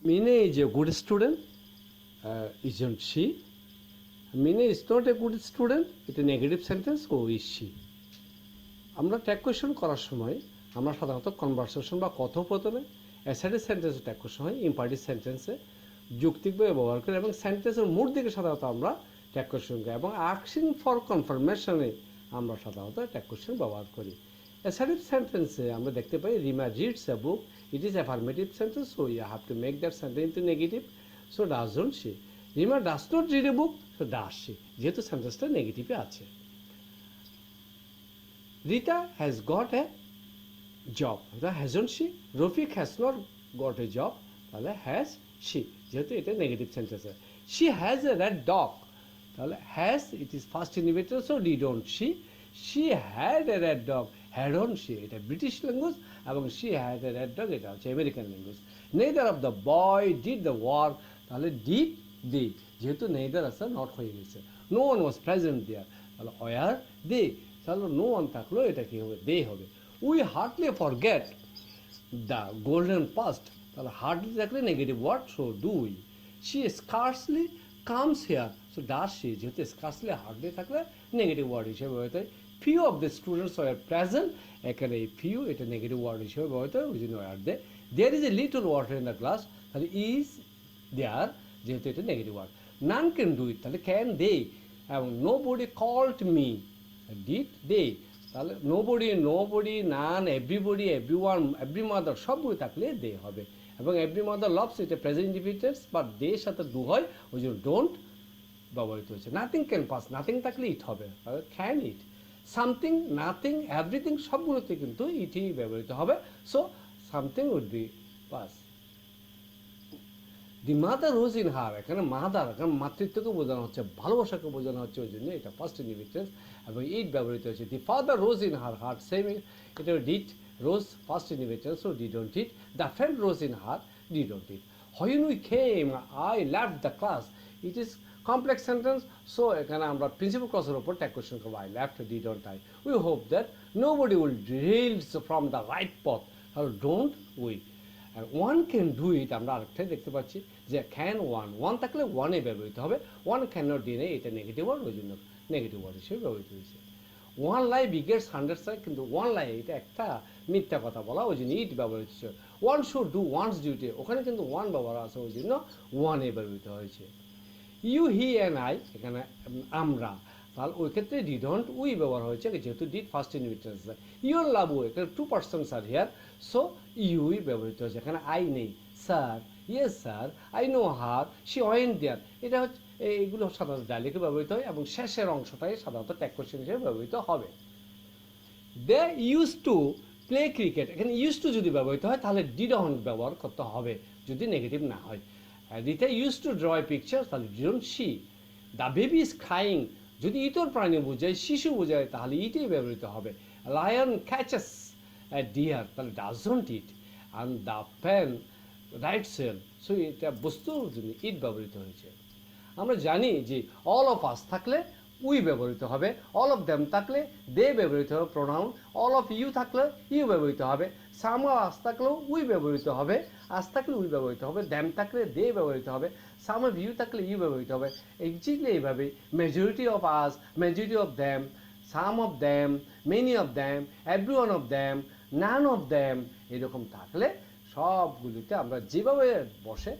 Mina is a good student, isn't she? Mina is not a good student. It's a negative sentence. Who is she? আমরা tag question করার সময় আমরা সাধারণত conversation বা কথোপকথনে assertive সেন্টেন্সে ট্যাগ কোয়েশ্চন হয়, ইম্পারেটিভ সেন্টেন্সে যুক্তিকভাবে ব্যবহার করি এবং সেন্টেন্সের মোড দিকে সাধারণত আমরা ট্যাগ কোয়েশ্চন করি এবং আস্কিং ফর কনফার্মেশনে আমরা সাধারণত ট্যাগ কোয়েশ্চন ব্যবহার করি। অ্যাসার্টিভ সেন্টেন্সে আমরা দেখতে পাই Rima reads a book, it is affirmative sentence, so you have to make that sentence into negative, so doesn't she. Rima does not read a book, so does she, যেহেতু সেন্টেন্সটা নেগেটিভে আছে। Rita has got a job, hasn't she? Rafik has not got a job, তাহলে has she, যেহেতু এটা negative sentence. she has a red dog, তাহলে has it is first individual, so didn't she had a red dog, hadn't she, এটা British language এবং she had a red dog এটা হচ্ছে American language. neither of the boy did the work, তাহলে did, যেহেতু neither আছে not হয়ে গেছে। no one was present there, তাহলে were they, তাহলে নো ওয়ান থাকলেও এটা কি হবে, দে হবে। We hardly forget the golden past, তাহলে হার্ডলি থাকলে negative word, so do we. She scarcely comes here, so does she, যেহেতু স্কার্সলি হার্ডলি থাকলে নেগেটিভ ওয়ার্ড হিসেবে ব্যবহৃত হয়। Few of the students were present, এখানে এই ফিউ এটা নেগেটিভ ওয়ার্ড হিসেবে ব্যবহৃত হয়, ওই জন্য word they. There is a little water in the glass, তাহলে ইজ দেয়ার, যেহেতু এটা negative word. None can do it, তাহলে ক্যান দে, এবং nobody called me, did they, তাহলে nobody, none, everybody, everyone, every mother সবগুলো থাকলে they হবে। এবং এভরি মাদার লাভস এটা প্রেজেন্ট ইন্ডিভিজুয়ালস বাট দে সাথে ডু হয়, ওই জন্য ডোন্ট ব্যবহৃত হয়েছে। নাথিং ক্যান পাস, নাথিং থাকলে ইট হবে, can it. Something, nothing, everything সবগুলোতে কিন্তু ইটই ব্যবহৃত হবে, so something would be pass. The mother rose in her, এখানে মাদার, এখানে মাতৃত্বকে বোঝানো হচ্ছে, ভালোবাসাকে বোঝানো হচ্ছে, ওই জন্য এটা ফার্স্ট ইন্ডিভিজুয়াল এবং ইট ব্যবহৃত হয়েছে। The father rose in her heart, same, এটা did, rose first individual, so didn't it. The friend rose in her, didn't it. When we came I left the class, it is complex sentence, so এখানে আমরা principal ক্লজের উপর tag question করবো, I left, didn't I. We hope that nobody will derails from the right পথ, তাহলে don't we. আর one can do it, আমরা আরেকটাই দেখতে পাচ্ছি যে ক্যান ওয়ান, ওয়ান থাকলে ওয়ানে ব্যবহৃত হবে, ওয়ান ক্যান নট ডিনে এটা নেগেটিভ ওয়ার্ড, ওই জন্য নেগেটিভ ওয়ার্ড হিসেবে ব্যবহৃত হয়েছে। ওয়ান লাই বিগেটস 100 সাই, কিন্তু ওয়ান লাই এটা একটা মিথ্যা কথা বলা, ওই জন্য ইট ব্যবহৃত হয়েছে। One should do one's duty, ওখানে কিন্তু ওয়ান ব্যবহার আছে, ওই জন্য ওয়ানে ব্যবহৃত হয়েছে। ইউ, হি অ্যান্ড আই, এখানে আমরা, তাহলে ওই ক্ষেত্রে ডিডন্ট উই ব্যবহার হয়েছে, যেহেতু did first individual. Your love, এখানে 2 persons are here, so we ব্যবহৃত হয়েছে, এখানে আই নেই। Sir, yes sir, I know her, she went there, এটা হচ্ছে, এইগুলো সাধারণত ডাইলেক্টে ব্যবহৃত হয় এবং শেষের অংশটাই সাধারণত ট্যাগ কোয়েশ্চন হিসেবে ব্যবহৃত হবে। They use to play cricket, এখানে ইউজ টু যদি ব্যবহৃত হয় তাহলে ডিডন্ট ব্যবহার করতে হবে যদি নেগেটিভ না হয়। Rita use to draw a picture, তাহলে didn't she. The baby is crying, যদি ইতর প্রাণী বোঝায়, শিশু বোঝায়, তাহলে ইটই ব্যবহৃত হবে। লায়ন ক্যাচেস এ ডিয়ার, তাহলে doesn't it. And the pen write sell, so এটা বস্তুর জন্য ইট ব্যবহৃত হয়েছে। আমরা জানি যে অল অফ আস থাকলে উই ব্যবহৃত হবে, অল অফ দেম থাকলে দে ব্যবহৃত হবে প্রোনাউন, অল অফ ইউ থাকলে ইউ ব্যবহৃত হবে, সাম অফ আস থাকলেও উই ব্যবহৃত হবে, আস থাকলে উই ব্যবহৃত হবে, দেম থাকলে দে ব্যবহৃত হবে, সাম অফ ইউ থাকলে ইউ ব্যবহৃত হবে। এক্স্যাক্টলি এইভাবে majority of us, majority of them, some of them, many of them, every one of them, none of them, এরকম থাকলে সবগুলিতে আমরা যেভাবে বসে